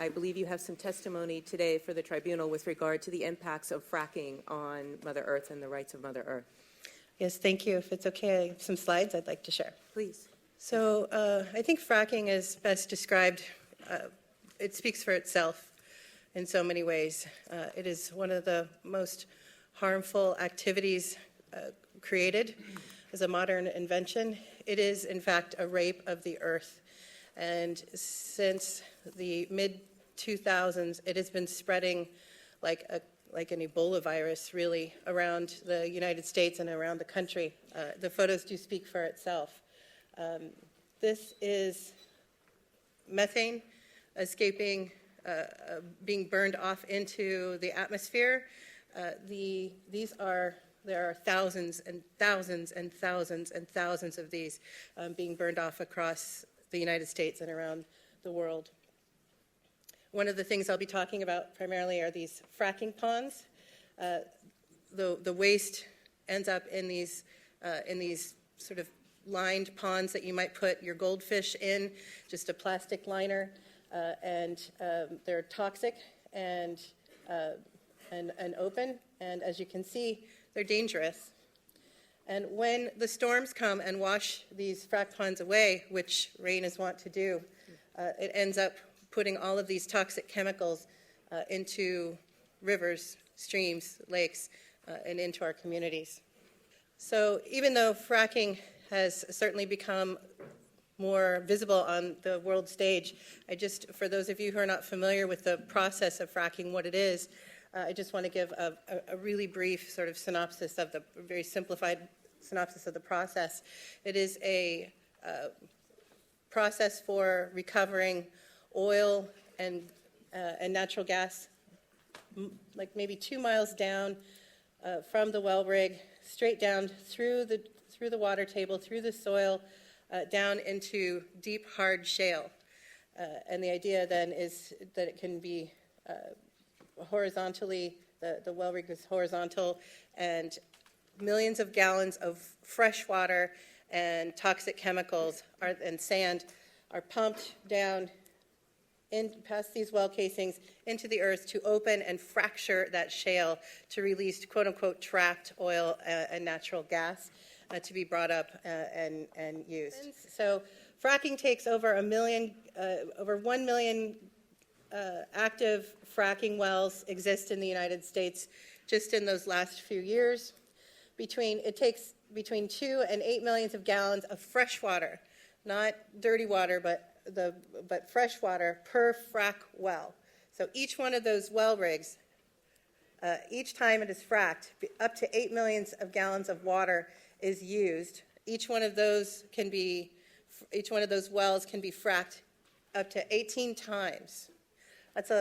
I believe you have some testimony today for the tribunal with regard to the impacts of fracking on Mother Earth and the rights of Mother Earth. Yes, thank you. If it's okay, I have some slides I'd like to share. Please. So I think fracking is best described, it speaks for itself in so many ways. It is one of the most harmful activities created as a modern invention. It is, in fact, a rape of the earth. And since the mid-2000s, it has been spreading like an Ebola virus, really, around the United States and around the country. The photos do speak for itself. This is methane escaping, being burned off into the atmosphere. There are thousands and thousands and thousands and thousands of these being burned off across the United States and around the world. One of the things I'll be talking about primarily are these fracking ponds. The waste ends up in these sort of lined ponds that you might put your goldfish in, just a plastic liner, and they're toxic and open, and as you can see, they're dangerous. And when the storms come and wash these frack ponds away, which rain is wont to do, it ends up putting all of these toxic chemicals into rivers, streams, lakes, and into our communities. So even though fracking has certainly become more visible on the world stage, for those of you who are not familiar with the process of fracking, what it is, I just want to give a really brief sort of synopsis of very simplified synopsis of the process. It is a process for recovering oil and natural gas, like maybe 2 miles down from the well rig, straight down through the water table, through the soil, down into deep, hard shale. And the idea then is that it can be horizontally, the well rig is horizontal, and millions of gallons of fresh water and toxic chemicals and sand are pumped down past these well casings into the earth to open and fracture that shale to release quote-unquote trapped oil and natural gas to be brought up and used. So fracking takes over 1 million active fracking wells exist in the United States just in those last few years. It takes between 2 and 8 million of gallons of fresh water, not dirty water, but fresh water per frack well. So each one of those well rigs, each time it is fracked, up to 8 million of gallons of water is used. Each one of those wells can be fracked up to 18 times. That's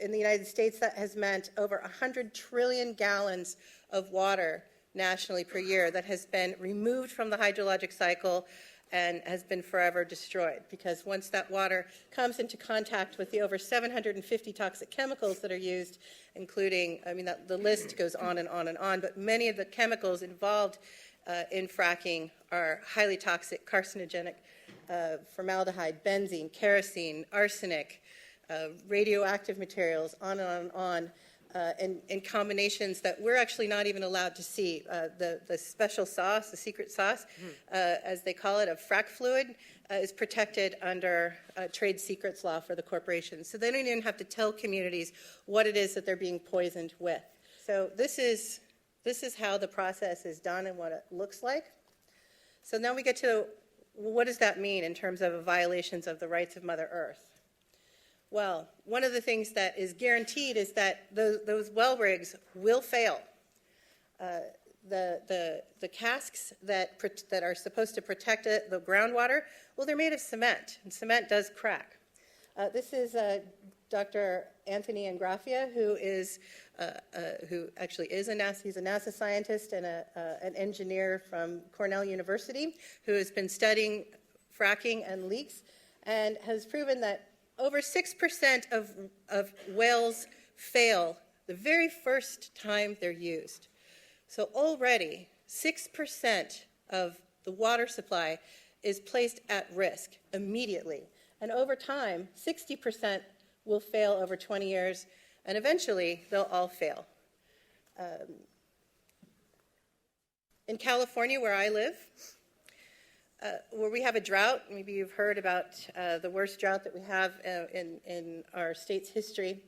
in the United States, that has meant over 100 trillion gallons of water nationally per year that has been removed from the hydrologic cycle and has been forever destroyed, because once that water comes into contact with the over 750 toxic chemicals that are used, including, the list goes on and on and on, but many of the chemicals involved in fracking are highly toxic, carcinogenic, formaldehyde, benzene, kerosene, arsenic, radioactive materials, on and on and on, in combinations that we're actually not even allowed to see. The special sauce, the secret sauce, as they call it, of frack fluid, is protected under trade secrets law for the corporations. So they don't even have to tell communities what it is that they're being poisoned with. So this is how the process is done and what it looks like. So now we get to, what does that mean in terms of violations of the rights of Mother Earth? Well, one of the things that is guaranteed is that those well rigs will fail. The casks that are supposed to protect the groundwater, well, they're made of cement, and cement does crack. This is Dr. Anthony Angrafia, who actually is he's a NASA scientist and an engineer from Cornell University, who has been studying fracking and leaks, and has proven that over 6% of wells fail the very first time they're used. So already 6% of the water supply is placed at risk immediately. And over time, 60% will fail over 20 years, and eventually they'll all fail. In California, where I live, where we have a drought, maybe you've heard about the worst drought that we have in our state's history.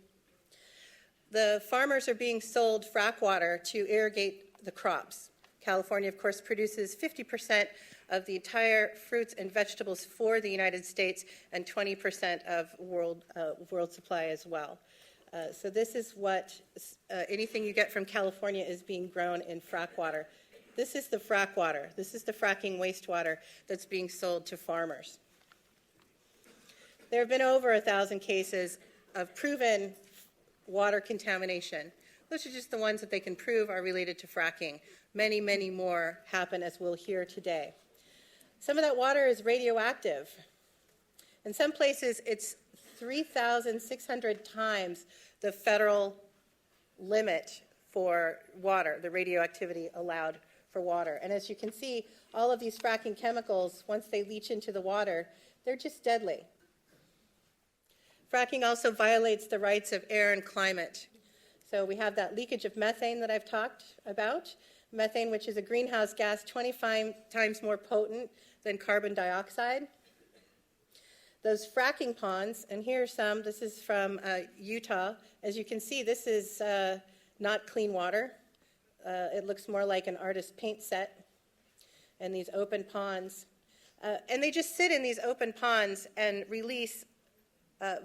The farmers are being sold frack water to irrigate the crops. California, of course, produces 50% of the entire fruits and vegetables for the United States and 20% of world supply as well. So this is what anything you get from California is being grown in frack water. This is the frack water. This is the fracking wastewater that's being sold to farmers. There have been over 1,000 cases of proven water contamination. Those are just the ones that they can prove are related to fracking. Many, many more happen, as we'll hear today. Some of that water is radioactive. In some places, it's 3,600 times the federal limit for water, the radioactivity allowed for water. And as you can see, all of these fracking chemicals, once they leach into the water, they're just deadly. Fracking also violates the rights of air and climate. So we have that leakage of methane that I've talked about. Methane, which is a greenhouse gas 25 times more potent than carbon dioxide. Those fracking ponds, and here are some, this is from Utah. As you can see, this is not clean water. It looks more like an artist's paint set. And these open ponds. And they just sit in these open ponds and release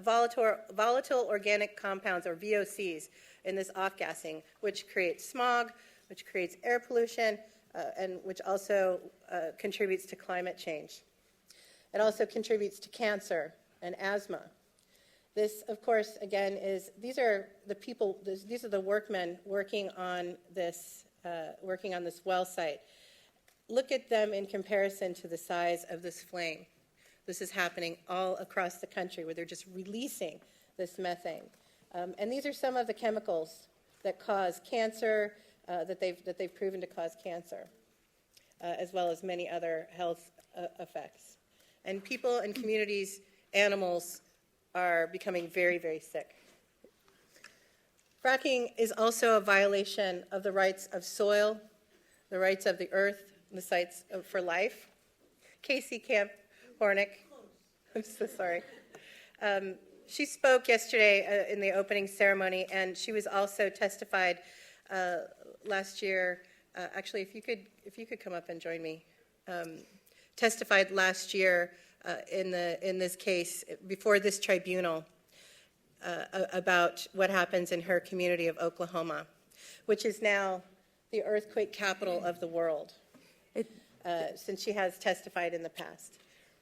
volatile organic compounds, or VOCs, in this off-gassing, which creates smog, which creates air pollution, and which also contributes to climate change. It also contributes to cancer and asthma. This, of course, again, these are the people, these are the workmen working on this well site. Look at them in comparison to the size of this flame. This is happening all across the country where they're just releasing this methane. And these are some of the chemicals that cause cancer, that they've proven to cause cancer, as well as many other health effects. And people and communities, animals, are becoming very, very sick. Fracking is also a violation of the rights of soil, the rights of the earth, the sites for life. Casey Camp Hornick, I'm so sorry. She spoke yesterday in the opening ceremony, and she was also testified last year. Actually, if you could come up and join me. Testified last year in this case before this tribunal about what happens in her community of Oklahoma, which is now the earthquake capital of the world, since she has testified in the past.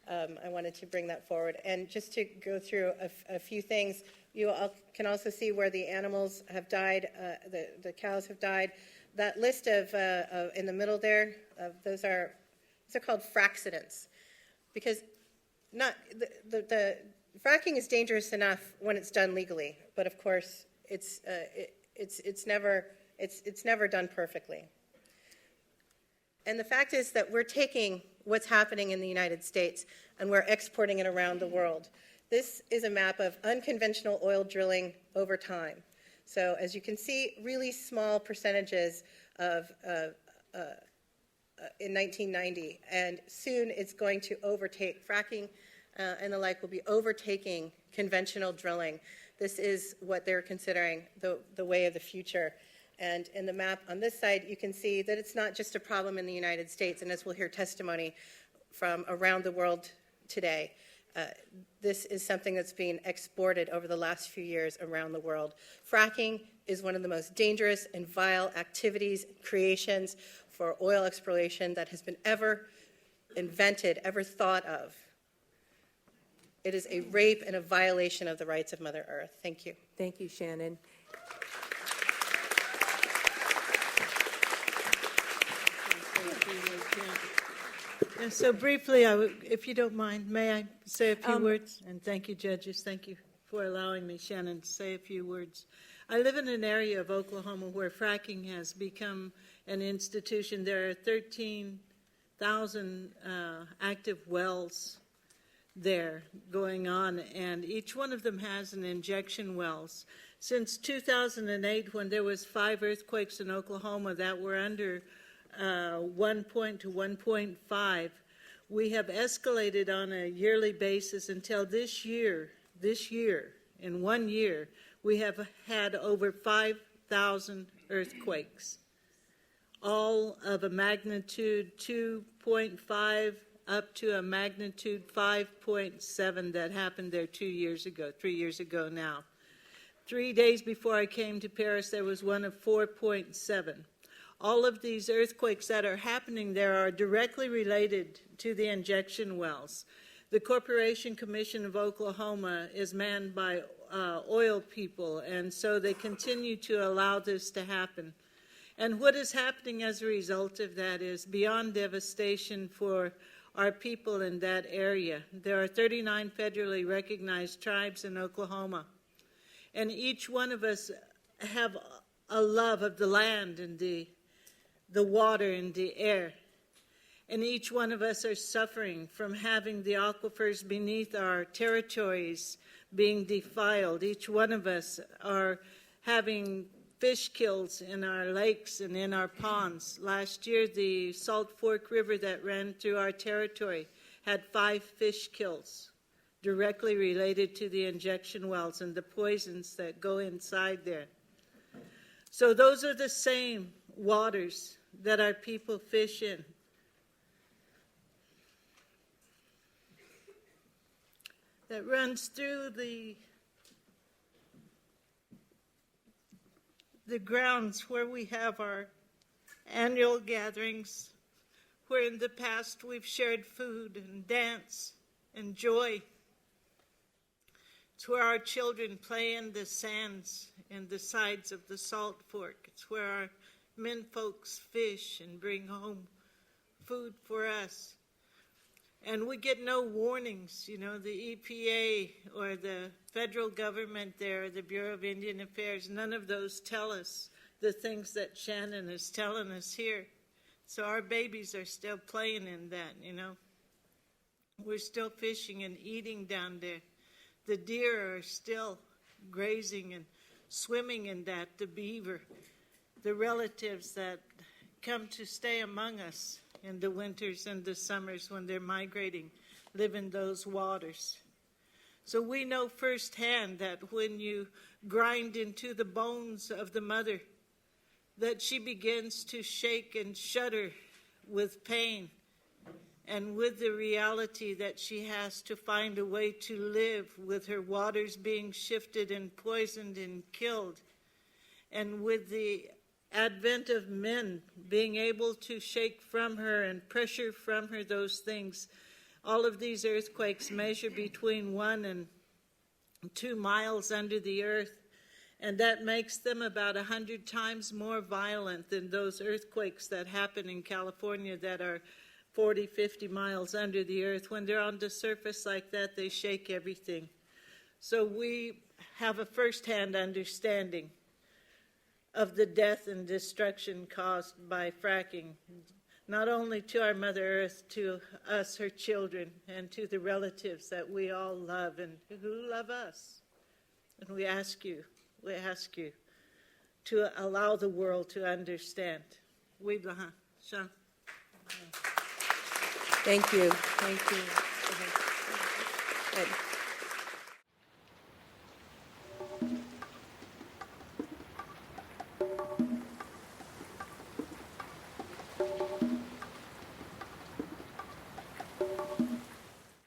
I wanted to bring that forward. And just to go through a few things, you can also see where the animals have died, the cows have died. That list of in the middle there, those are called fraccidents, because the fracking is dangerous enough when it's done legally, but of course it's never done perfectly. And the fact is that we're taking what's happening in the United States and we're exporting it around the world. This is a map of unconventional oil drilling over time. So as you can see, really small percentages of in 1990, and soon it's going to overtake fracking and the like will be overtaking conventional drilling. This is what they're considering the way of the future. And in the map on this side, you can see that it's not just a problem in the United States, and as we'll hear testimony from around the world today, this is something that's being exported over the last few years around the world. Fracking is one of the most dangerous and vile activities, creations for oil exploration that has been ever invented, ever thought of. It is a rape and a violation of the rights of Mother Earth. Thank you. Thank you, Shannon. And so briefly, if you don't mind, may I say a few words? And thank you, judges. Thank you for allowing me, Shannon, to say a few words. I live in an area of Oklahoma where fracking has become an institution. There are 13,000 active wells there going on, and each one of them has an injection wells. Since 2008, when there was 5 earthquakes in Oklahoma that were under 1 to 1.5, we have escalated on a yearly basis until this year, in 1 year, we have had over 5,000 earthquakes, all of a magnitude 2.5 up to a magnitude 5.7 that happened there 3 years ago now. 3 days before I came to Paris, there was one of 4.7. All of these earthquakes that are happening there are directly related to the injection wells. The Corporation Commission of Oklahoma is manned by oil people, and so they continue to allow this to happen. And what is happening as a result of that is beyond devastation for our people in that area. There are 39 federally recognized tribes in Oklahoma, and each one of us have a love of the land and the water and the air. And each one of us are suffering from having the aquifers beneath our territories being defiled. Each one of us are having fish kills in our lakes and in our ponds. Last year, the Salt Fork River that ran through our territory had 5 fish kills directly related to the injection wells and the poisons that go inside there. So those are the same waters that our people fish in. That runs through the grounds where we have our annual gatherings, where in the past we've shared food and dance and joy. It's where our children play in the sands and the sides of the Salt Fork. It's where our men folks fish and bring home food for us. And we get no warnings, the EPA or the federal government there, the Bureau of Indian Affairs, none of those tell us the things that Shannon is telling us here. So our babies are still playing in that, We're still fishing and eating down there. The deer are still grazing and swimming in that, the beaver, the relatives that come to stay among us in the winters and the summers when they're migrating, live in those waters. So we know firsthand that when you grind into the bones of the mother, that she begins to shake and shudder with pain and with the reality that she has to find a way to live with her waters being shifted and poisoned and killed, and with the advent of men being able to shake from her and pressure from her those things. All of these earthquakes measure between 1 and 2 miles under the earth, and that makes them about 100 times more violent than those earthquakes that happen in California that are 40, 50 miles under the earth. When they're on the surface like that, they shake everything. So we have a first-hand understanding of the death and destruction caused by fracking, not only to our Mother Earth, to us, her children, and to the relatives that we all love and who love us. And we ask you to allow the world to understand. Sean. Thank you. And